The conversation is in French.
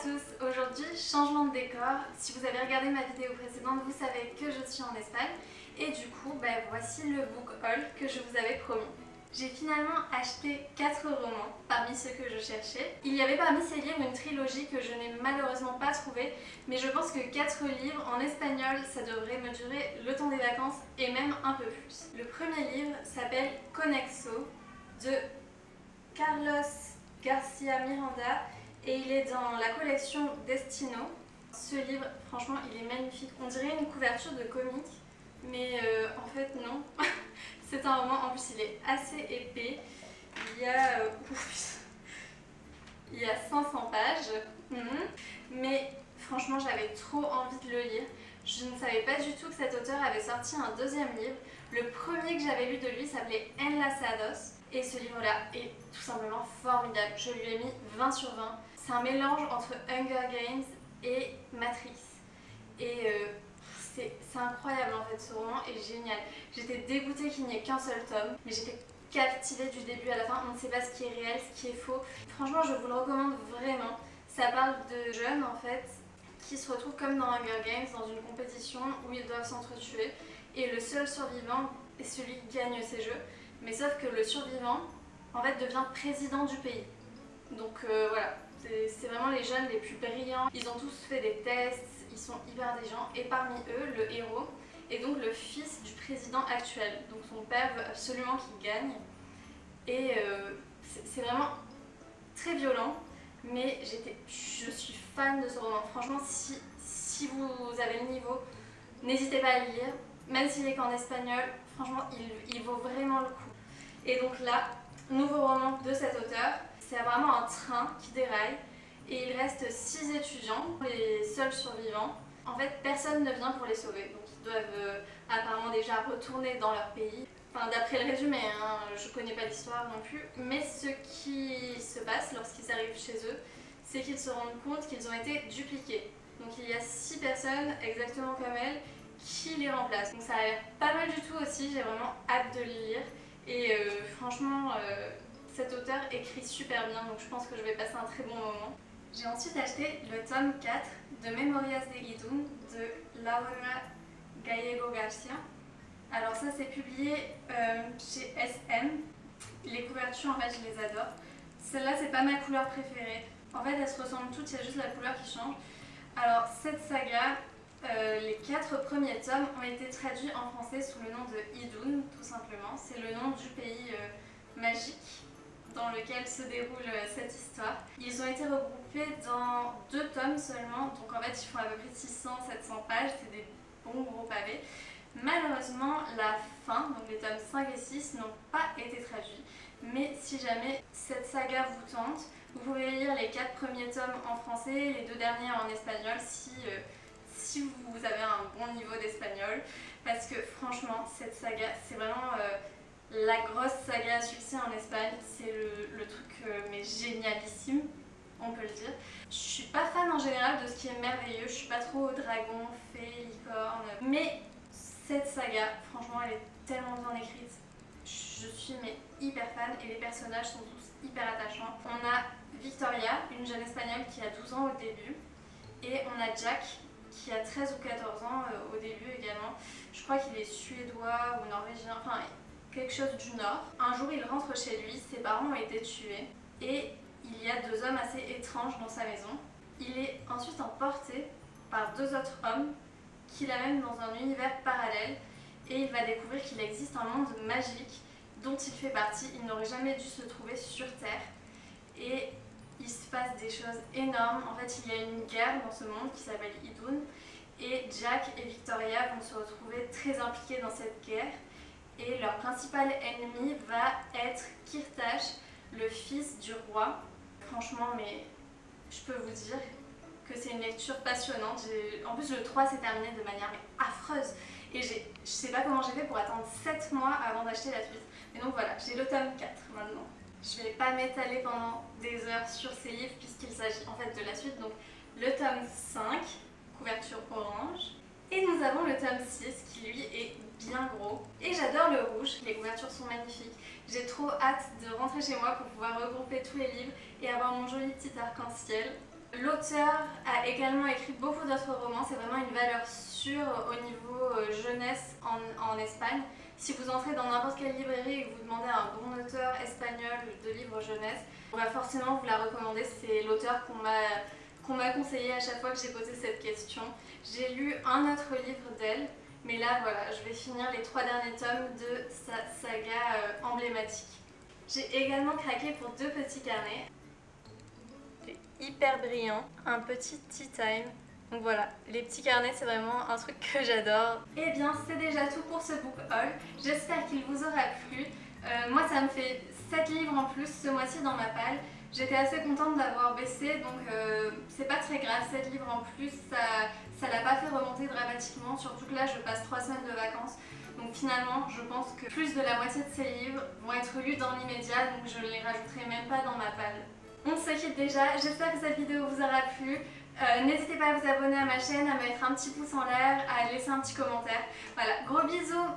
tous, aujourd'hui changement de décor. Si vous avez regardé ma vidéo précédente, vous savez que je suis en Espagne et du coup voici le book haul que je vous avais promis. J'ai finalement acheté 4 romans parmi ceux que je cherchais. Il y avait parmi ces livres une trilogie que je n'ai malheureusement pas trouvée, mais je pense que 4 livres en espagnol ça devrait me durer le temps des vacances et même un peu plus. Le premier livre s'appelle Conexo de Carlos Garcia Miranda et il est dans la collection Destino. Ce livre, franchement, il est magnifique. On dirait une couverture de comics, mais en fait non. C'est un roman, en plus il est assez épais. Il y a 500 pages. Mais franchement, j'avais trop envie de le lire. Je ne savais pas du tout que cet auteur avait sorti un deuxième livre. Le premier que j'avais lu de lui s'appelait Enlazados. Et ce livre-là est tout simplement formidable. Je lui ai mis 20 sur 20. C'est un mélange entre Hunger Games et Matrix. Et c'est incroyable en fait, ce roman est génial. J'étais dégoûtée qu'il n'y ait qu'un seul tome, mais j'étais captivée du début à la fin. On ne sait pas ce qui est réel, ce qui est faux. Franchement, je vous le recommande vraiment. Ça parle de jeunes en fait qui se retrouvent comme dans Hunger Games, dans une compétition où ils doivent s'entretuer. Et le seul survivant est celui qui gagne ces jeux. Mais sauf que le survivant, en fait, devient président du pays. Donc voilà, c'est vraiment les jeunes les plus brillants. Ils ont tous fait des tests, ils sont hyper intelligents. Et parmi eux, le héros est donc le fils du président actuel. Donc son père veut absolument qu'il gagne. Et c'est vraiment très violent. Mais je suis fan de ce roman. Franchement, si vous avez le niveau, n'hésitez pas à le lire. Même s'il est qu'en espagnol, franchement, il vaut vraiment le coup. Et donc là, nouveau roman de cet auteur, c'est vraiment un train qui déraille et il reste 6 étudiants, les seuls survivants. En fait, personne ne vient pour les sauver, donc ils doivent apparemment déjà retourner dans leur pays. Enfin, d'après le résumé, hein, je connais pas l'histoire non plus, mais ce qui se passe lorsqu'ils arrivent chez eux, c'est qu'ils se rendent compte qu'ils ont été dupliqués. Donc il y a 6 personnes exactement comme elles qui les remplacent. Donc ça a l'air pas mal du tout aussi, j'ai vraiment hâte de le lire. Et franchement, cet auteur écrit super bien, donc je pense que je vais passer un très bon moment. J'ai ensuite acheté le tome 4 de Memorias de Idún de Laura Gallego Garcia. Alors ça c'est publié chez SM. Les couvertures en fait je les adore. Celle-là c'est pas ma couleur préférée. En fait elles se ressemblent toutes, il y a juste la couleur qui change. Alors cette saga, les 4 premiers tomes ont été traduits en français sous le nom de Idún, tout simplement. C'est le nom du pays magique dans lequel se déroule cette histoire. Ils ont été regroupés dans 2 tomes seulement, donc en fait ils font à peu près 600-700 pages, c'est des bons gros pavés. Malheureusement, la fin, donc les tomes 5 et 6, n'ont pas été traduits. Mais si jamais cette saga vous tente, vous pouvez lire les 4 premiers tomes en français, les 2 derniers en espagnol si vous avez un bon niveau d'espagnol. Parce que franchement, cette saga, c'est vraiment la grosse saga à succès en Espagne. C'est le truc mais génialissime, on peut le dire. Je suis pas fan en général de ce qui est merveilleux, je suis pas trop dragon, fée, licorne. Mais cette saga, franchement, elle est tellement bien écrite. Je suis hyper fan et les personnages sont tous hyper attachants. On a Victoria, une jeune espagnole qui a 12 ans au début, et on a Jack qui a 13 ou 14 ans au début également. Je crois qu'il est suédois ou norvégien, enfin quelque chose du nord. Un jour il rentre chez lui, ses parents ont été tués et il y a 2 hommes assez étranges dans sa maison. Il est ensuite emporté par 2 autres hommes qui l'amènent dans un univers parallèle et il va découvrir qu'il existe un monde magique dont il fait partie. Il n'aurait jamais dû se trouver sur Terre et il se passe des choses énormes. En fait, il y a une guerre dans ce monde qui s'appelle Idún et Jack et Victoria vont se retrouver très impliqués dans cette guerre et leur principal ennemi va être Kirtash, le fils du roi. Franchement, mais je peux vous dire que c'est une lecture passionnante. En plus, le 3 s'est terminé de manière affreuse et je sais pas comment j'ai fait pour attendre 7 mois avant d'acheter la suite. Mais donc voilà, j'ai le tome 4 maintenant. Je vais pas m'étaler pendant des heures sur ces livres puisqu'il s'agit en fait de la suite. Donc le tome 5, couverture orange. Et nous avons le tome 6 qui lui est bien gros. Et j'adore le rouge, les couvertures sont magnifiques. J'ai trop hâte de rentrer chez moi pour pouvoir regrouper tous les livres et avoir mon joli petit arc-en-ciel. L'auteur a également écrit beaucoup d'autres romans, c'est vraiment une valeur sûre au niveau jeunesse en Espagne. Si vous entrez dans n'importe quelle librairie et que vous demandez à un bon auteur espagnol de livres jeunesse, on va forcément vous la recommander. C'est l'auteur qu'on m'a conseillé à chaque fois que j'ai posé cette question. J'ai lu un autre livre d'elle, mais là voilà, je vais finir les 3 derniers tomes de sa saga emblématique. J'ai également craqué pour 2 petits carnets. C'est hyper brillant, un petit tea time. Donc voilà, les petits carnets c'est vraiment un truc que j'adore. Et bien c'est déjà tout pour ce book haul, j'espère qu'il vous aura plu. Moi ça me fait 7 livres en plus ce mois-ci dans ma palle. J'étais assez contente d'avoir baissé, donc c'est pas très grave, 7 livres en plus, ça l'a pas fait remonter dramatiquement, surtout que là je passe 3 semaines de vacances. Donc finalement, je pense que plus de la moitié de ces livres vont être lus dans l'immédiat, donc je ne les rajouterai même pas dans ma palle. On se quitte déjà, j'espère que cette vidéo vous aura plu. N'hésitez pas à vous abonner à ma chaîne, à mettre un petit pouce en l'air, à laisser un petit commentaire. Voilà, gros bisous!